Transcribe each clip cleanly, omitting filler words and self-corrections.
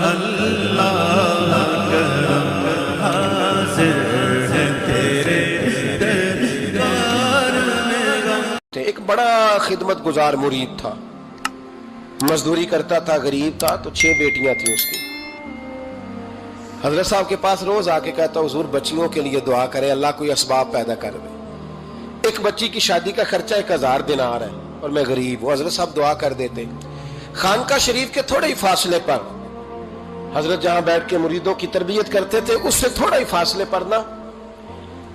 اللہ کرم حاضر ہے تیرے دربار میں۔ ایک بڑا خدمت گزار مرید تھا، مزدوری کرتا تھا، غریب تھا، تو 6 بیٹیاں تھیں اس کی۔ حضرت صاحب کے پاس روز آ کے کہتا حضور بچیوں کے لیے دعا کرے، اللہ کوئی اسباب پیدا کر دے۔ ایک بچی کی شادی کا خرچہ 1000 دینار ہے اور میں غریب ہوں۔ حضرت صاحب دعا کر دیتے۔ خانقاہ شریف کے تھوڑے ہی فاصلے پر، حضرت جہاں بیٹھ کے مریدوں کی تربیت کرتے تھے، اس سے تھوڑا ہی فاصلے پر نا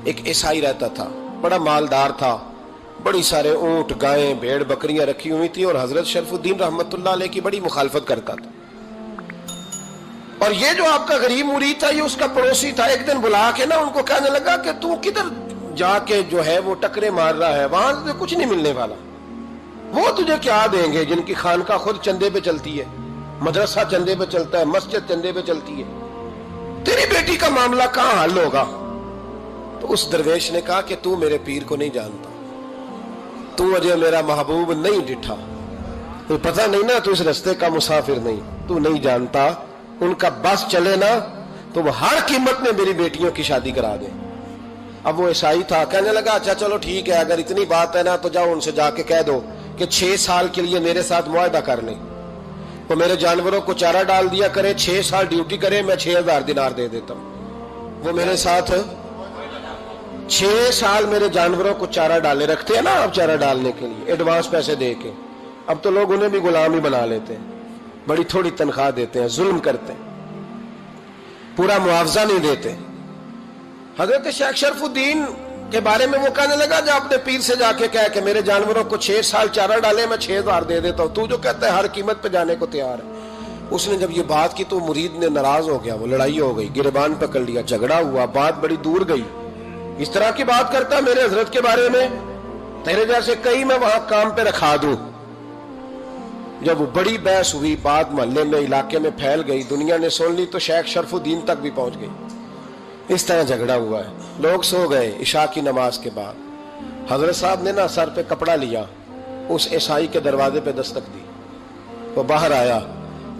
ایک عیسائی رہتا تھا، بڑا مالدار تھا، بڑی سارے اونٹ، گائیں، بھیڑ، بکریاں رکھی ہوئی تھی، اور حضرت شرف الدین رحمت اللہ علیہ کی بڑی مخالفت کرتا تھا۔ اور یہ جو آپ کا غریب مرید تھا، یہ اس کا پڑوسی تھا۔ ایک دن بلا کے نا ان کو کہنے لگا کہ تو کدھر جا کے جو ہے وہ ٹکرے مار رہا ہے، وہاں سے کچھ نہیں ملنے والا۔ وہ تجھے کیا دیں گے جن کی خانقاہ خود چندے پہ چلتی ہے، مدرسہ چندے پہ چلتا ہے، مسجد چندے پہ چلتی ہے، تیری بیٹی کا معاملہ کہاں حل ہوگا؟ تو اس درویش نے کہا کہ تو میرے پیر کو نہیں جانتا، تو مجھے میرا محبوب نہیں ڈٹھا، تو پتہ نہیں نا، تو اس رستے کا مسافر نہیں، تو نہیں جانتا، ان کا بس چلے نا تو وہ ہر قیمت میں میری بیٹیوں کی شادی کرا دیں۔ اب وہ عیسائی تھا، کہنے لگا اچھا چلو ٹھیک ہے، اگر اتنی بات ہے نا تو جاؤ ان سے جا کے کہہ دو کہ 6 سال کے لیے میرے ساتھ معاہدہ کر لیں، وہ میرے جانوروں کو چارہ ڈال دیا کرے، 6 سال ڈیوٹی کرے، میں 6000 دینار دے دیتا ہوں۔ وہ میرے ساتھ 6 سال میرے جانوروں کو چارہ ڈالے، رکھتے ہیں نا آپ چارہ ڈالنے کے لیے ایڈوانس پیسے دے کے، اب تو لوگ انہیں بھی غلام ہی بنا لیتے ہیں، بڑی تھوڑی تنخواہ دیتے ہیں، ظلم کرتے ہیں، پورا معاوضہ نہیں دیتے۔ حضرت شیخ شرف الدین کے بارے میں وہ کہنے لگا جب اپنے پیر سے جا کے کہہ کہ میرے جانوروں کو 6 سال چارہ ڈالے، میں 6000 دے دیتا ہوں، تو جو کہتا ہے ہر قیمت پہ جانے کو تیار ہے۔ اس نے جب یہ بات کی تو مرید نے ناراض ہو گیا، وہ لڑائی ہو گئی، گریبان پکڑ لیا، جھگڑا ہوا، بات بڑی دور گئی۔ اس طرح کی بات کرتا میرے حضرت کے بارے میں، تیرے جیسے کئی میں وہاں کام پہ رکھا دوں۔ جب وہ بڑی بحث ہوئی، بات محلے میں، علاقے میں پھیل گئی، دنیا نے سن لی، تو شیخ شرف الدین تک بھی پہنچ گئی۔ اس طرح جھگڑا ہوا ہے، لوگ سو گئے عشاء کی نماز کے بعد۔ حضرت صاحب نے نا سر پہ کپڑا لیا، اس عیسائی کے دروازے پہ دستک دی، وہ باہر آیا،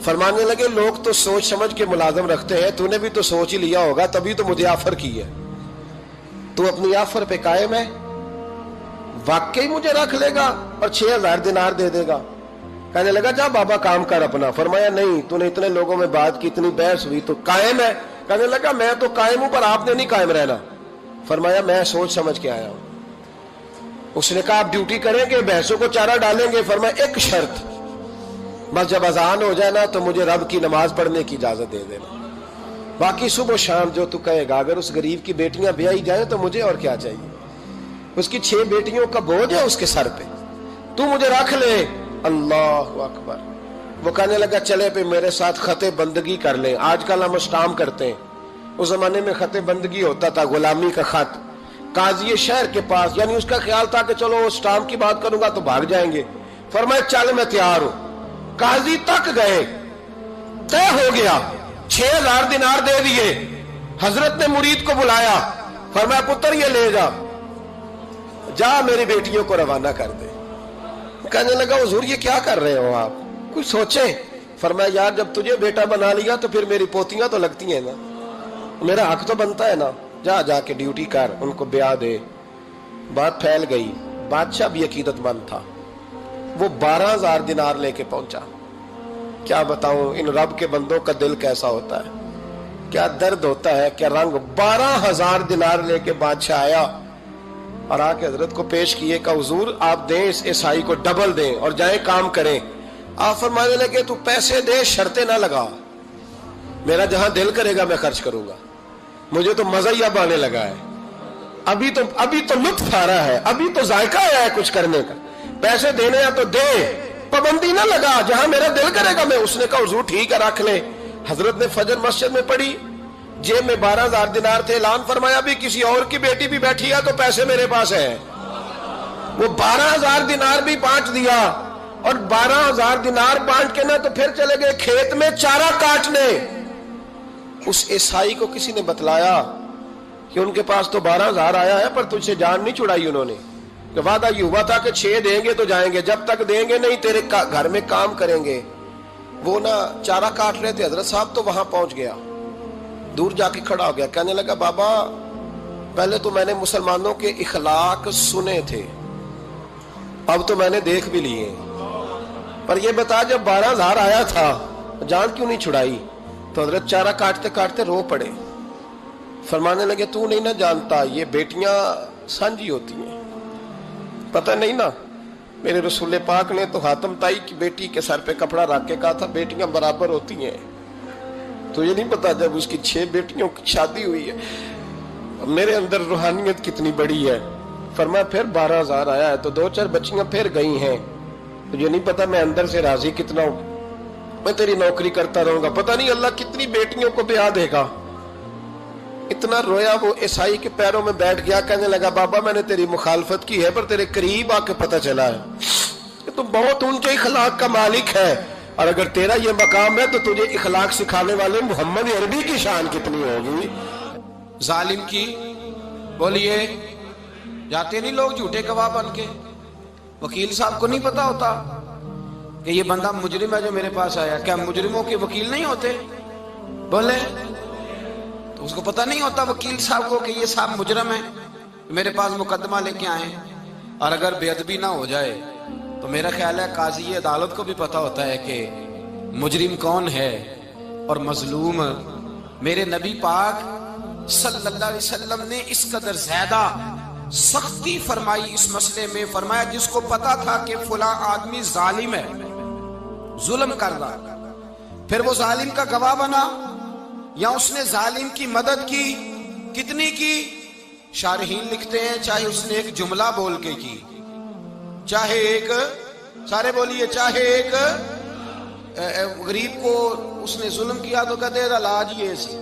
فرمانے لگے لوگ تو سوچ سمجھ کے ملازم رکھتے ہیں، تو نے بھی تو سوچ ہی لیا ہوگا، تبھی تو مجھے آفر کی ہے، تو اپنی آفر پہ قائم ہے، واقعی مجھے رکھ لے گا اور 6000 دینار دے دے گا؟ کہنے لگا جا بابا کام کر اپنا۔ فرمایا نہیں، تو نے اتنے لوگوں میں بات کی، اتنی بحث ہوئی، تو قائم ہے؟ کہنے لگا میں تو قائم ہوں، پر آپ نے نہیں قائم رہنا۔ فرمایا میں سوچ سمجھ کے آیا ہوں۔ اس نے کہا آپ ڈیوٹی کریں گے، بحثوں کو چارہ ڈالیں گے؟ فرمایا ایک شرط، بس جب اذان ہو جائے نا تو مجھے رب کی نماز پڑھنے کی اجازت دے دینا، باقی صبح و شام جو تو کہے گا۔ اگر اس غریب کی بیٹیاں بیائی جائیں تو مجھے اور کیا چاہیے، اس کی 6 بیٹیوں کا بوجھ ہے اس کے سر پہ، تو مجھے رکھ لے۔ اللہ اکبر۔ وہ کہنے لگا چلے پہ میرے ساتھ خط بندگی کر لیں، آج کل ہم اسٹامپ کرتے ہیں، اس زمانے میں خط بندگی ہوتا تھا، غلامی کا خط، قاضی شہر کے پاس، یعنی اس کا خیال تھا کہ چلو اسٹامپ کی بات کروں گا تو بھاگ جائیں گے۔ فرمایا چل میں تیار ہوں۔ قاضی تک گئے، طے ہو گیا، 6000 دینار دے دیے۔ حضرت نے مرید کو بلایا، فرمایا پتر یہ لے جا، جا میری بیٹیوں کو روانہ کر دے۔ کہنے لگا حضور یہ کیا کر رہے ہو آپ، کچھ سوچیں۔ فرمایا یار جب تجھے بیٹا بنا لیا تو پھر میری پوتیاں تو لگتی ہیں نا، میرا حق تو بنتا ہے نا، جا جا کے ڈیوٹی کر، ان کو بیاہ دے۔ بات پھیل گئی، بادشاہ بھی عقیدت مند تھا، وہ 12000 دینار لے کے پہنچا۔ کیا بتاؤں ان رب کے بندوں کا دل کیسا ہوتا ہے، کیا درد ہوتا ہے، کیا رنگ۔ 12000 دینار لے کے بادشاہ آیا اور آ کے حضرت کو پیش کیے کہ حضور آپ دیں اس عیسائی کو ڈبل دیں اور جائیں کام کریں۔ آپ فرمانے لگے تو پیسے دے، شرطیں نہ لگا، میرا جہاں دل کرے گا میں خرچ کروں گا، مجھے تو مزہ ہی اب آنے لگا ہے، ابھی تو لطف آ رہا ہے، ابھی تو ذائقہ آیا ہے کچھ کرنے کا، پیسے دینے ہیں تو دے، پابندی نہ لگا، جہاں میرا دل کرے گا میں۔ اس نے کہا حضور ٹھیک ہے رکھ لیں۔ حضرت نے فجر مسجد میں پڑھی، جیب میں 12000 دینار تھے، اعلان فرمایا بھی کسی اور کی بیٹی بھی بیٹھی ہے تو پیسے میرے پاس ہیں۔ وہ 12000 دینار بھی بانٹ دیا، اور 12000 دینار بانٹ کے نہ تو پھر چلے گئے کھیت میں چارہ کاٹنے۔ اس عیسائی کو کسی نے بتلایا کہ ان کے پاس تو 12000 آیا ہے، پر تجھ سے جان نہیں چھڑائی انہوں نے، کہ وعدہ یہ ہوا تھا کہ 6 دیں گے تو جائیں گے، جب تک دیں گے نہیں تیرے گھر میں کام کریں گے۔ وہ نا چارہ کاٹ رہے تھے حضرت صاحب، تو وہاں پہنچ گیا، دور جا کے کھڑا ہو گیا، کہنے لگا بابا پہلے تو میں نے مسلمانوں کے اخلاق سنے تھے، اب تو میں نے دیکھ بھی لیے، پر یہ بتا جب 12,000 آیا تھا جان کیوں نہیں چھڑائی؟ تو حضرت چارہ کاٹتے کاٹتے رو پڑے، فرمانے لگے تو نہیں نہ جانتا یہ بیٹیاں سانجی ہوتی ہیں، پتہ نہیں نا، میرے رسول پاک نے تو حاتم تائی کی بیٹی کے سر پہ کپڑا رکھ کے کہا تھا بیٹیاں برابر ہوتی ہیں، تو یہ نہیں پتا جب اس کی 6 بیٹیوں کی شادی ہوئی ہے میرے اندر روحانیت کتنی بڑی ہے۔ فرمایا پھر 12,000 آیا ہے تو 2-4 بچیاں پھر گئی ہیں، تو یہ نہیں پتا میں اندر سے راضی کتنا ہوں، میں تیری نوکری کرتا رہوں گا، پتہ نہیں اللہ کتنی بیٹیوں کو بیاہ دے گا۔ اتنا رویا وہ عیسائی کے پیروں میں بیٹھ گیا، کہنے لگا بابا میں نے تیری مخالفت کی ہے پر تیرے قریب آ کے پتہ چلا ہے کہ تو بہت اونچے اخلاق کا مالک ہے، اور اگر تیرا یہ مقام ہے تو تجھے اخلاق سکھانے والے محمد عربی کی شان کتنی ہوگی۔ ظالم کی بولیے جاتے نہیں لوگ جھوٹے گواہ بن کے، وکیل صاحب کو نہیں پتا ہوتا کہ یہ بندہ مجرم ہے جو میرے پاس آیا، کیا مجرموں کے وکیل نہیں ہوتے؟ بولے تو اس کو پتہ نہیں ہوتا وکیل صاحب کو کہ یہ صاحب مجرم ہے، میرے پاس مقدمہ لے کے آئے، اور اگر بے ادبی نہ ہو جائے تو میرا خیال ہے قاضی عدالت کو بھی پتا ہوتا ہے کہ مجرم کون ہے اور مظلوم۔ میرے نبی پاک صلی اللہ علیہ وسلم نے اس قدر زیادہ سختی فرمائی اس مسئلے میں، فرمایا جس کو پتا تھا کہ فلاں آدمی ظالم ہے، ظلم کر رہا، پھر وہ ظالم کا گواہ بنا یا اس نے ظالم کی مدد کی، کتنی کی؟ شارحین لکھتے ہیں چاہے اس نے ایک جملہ بول کے کی، چاہے ایک، سارے بولیے، چاہے ایک غریب کو اس نے ظلم کیا تو کہتے ہیں علاج یہ سی،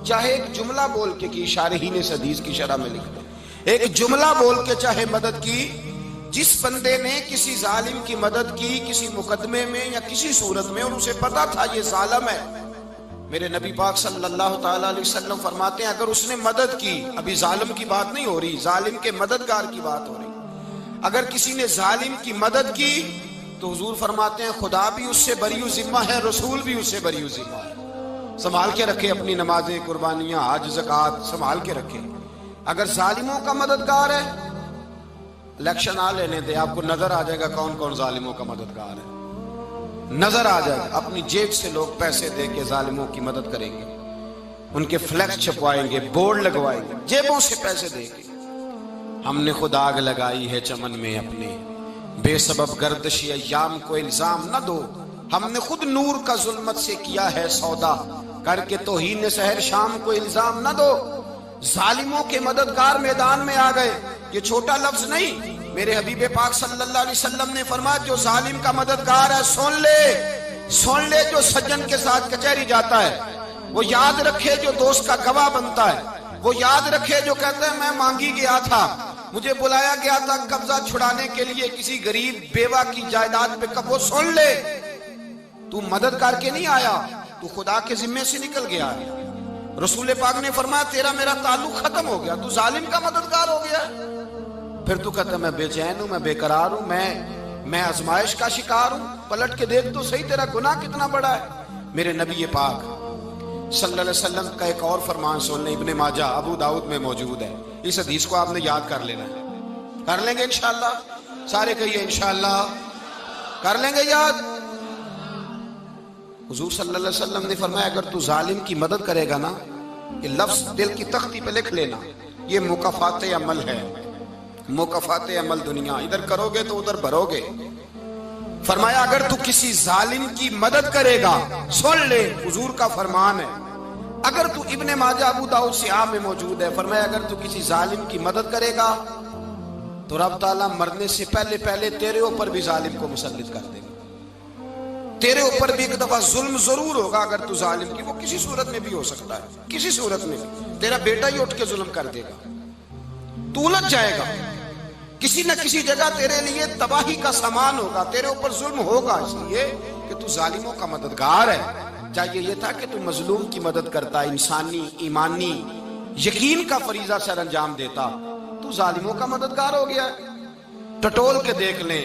چاہے ایک جملہ بول کے کی، شارحین اس حدیث کی شرح میں لکھتے ہیں ایک جملہ بول کے چاہے مدد کی، جس بندے نے کسی ظالم کی مدد کی کسی مقدمے میں یا کسی صورت میں اور اسے پتا تھا یہ ظالم ہے، میرے نبی پاک صلی اللہ تعالیٰ علیہ وسلم فرماتے ہیں اگر اس نے مدد کی، ابھی ظالم کی بات نہیں ہو رہی، ظالم کے مددگار کی بات ہو رہی، اگر کسی نے ظالم کی مدد کی تو حضور فرماتے ہیں خدا بھی اس سے بری و ذمہ ہے، رسول بھی اس سے بری و ذمہ ہے۔ سنبھال کے رکھے اپنی نمازیں، قربانیاں، حج، زکوٰۃ سنبھال کے رکھے۔ اگر ظالموں کا مددگار ہے، الیکشن آ لینے دے، آپ کو نظر آ جائے گا کون کون ظالموں کا مددگار ہے، نظر آ جائے گا۔ اپنی جیب سے لوگ پیسے دے کے ظالموں کی مدد کریں گے، ان کے فلیکس چھپوائیں گے، بورڈ لگوائیں گے، جیبوں سے پیسے دے گے۔ ہم نے خود آگ لگائی ہے چمن میں اپنے، بے سبب گردشی ایام کو الزام نہ دو، ہم نے خود نور کا ظلمت سے کیا ہے سودا، کر کے توہین سحر شام کو الزام نہ دو۔ ظالموں کے مددگار میدان میں آ گئے، یہ چھوٹا لفظ نہیں، میرے حبیب پاک صلی اللہ علیہ وسلم نے فرمایا جو ظالم کا مددگار ہے سن لے جو سجن کے ساتھ کچہری جاتا ہے، وہ یاد رکھے جو دوست کا گواہ بنتا ہے، وہ یاد رکھے جو کہتا ہے میں مانگی گیا تھا، مجھے بلایا گیا تھا قبضہ چھڑانے کے لیے کسی غریب بیوہ کی جائیداد پہ، کب وہ سن لے تو مدد کر کے نہیں آیا، تو خدا کے ذمے سے نکل گیا ہے۔ رسول پاک نے فرمایا تیرا میرا تعلق ختم ہو گیا، تو ظالم کا مددگار ہو گیا، پھر تو کہتا میں بے چین ہوں، میں بے قرار ہوں، میں آزمائش کا شکار ہوں، پلٹ کے دیکھ تو صحیح تیرا گناہ کتنا بڑا ہے۔ میرے نبی پاک صلی اللہ علیہ وسلم کا ایک اور فرمان سن لیں، ابن ماجہ ابو داؤد میں موجود ہے، اس حدیث کو آپ نے یاد کر لینا ہے، کر لیں گے انشاءاللہ، سارے کہیے انشاءاللہ، کر لیں گے یاد۔ حضور صلی اللہ علیہ وسلم نے فرمایا اگر تو ظالم کی مدد کرے گا نا، یہ لفظ دل کی تختی پہ لکھ لینا، یہ مکافات عمل ہے، مکافات عمل دنیا، ادھر کرو گے تو ادھر بھرو گے۔ فرمایا اگر تو کسی ظالم کی مدد کرے گا، سن لے حضور کا فرمان ہے، اگر تو ابن ماجہ ابو داؤد سیاہ میں موجود ہے، فرمایا اگر تو کسی ظالم کی مدد کرے گا تو رب تعالیٰ مرنے سے پہلے پہلے تیرے اوپر بھی ظالم کو مسلط کر دے گا، تیرے اوپر بھی ایک دفعہ ظلم ضرور ہوگا اگر تو ظالم کی، وہ کسی صورت میں بھی ہو سکتا ہے، کسی صورت میں بھی تیرا بیٹا ہی اٹھ کے ظلم کر دے گا، تو الجھ جائے گا، کسی نہ کسی جگہ تیرے لیے تباہی کا سامان ہوگا، تیرے اوپر ظلم ہوگا، اس لیے کہ تو ظالموں کا مددگار ہے۔ چاہیے یہ تھا کہ تو مظلوم کی مدد کرتا، انسانی ایمانی یقین کا فریضہ سر انجام دیتا، تو ظالموں کا مددگار ہو گیا۔ ٹٹول کے دیکھ لیں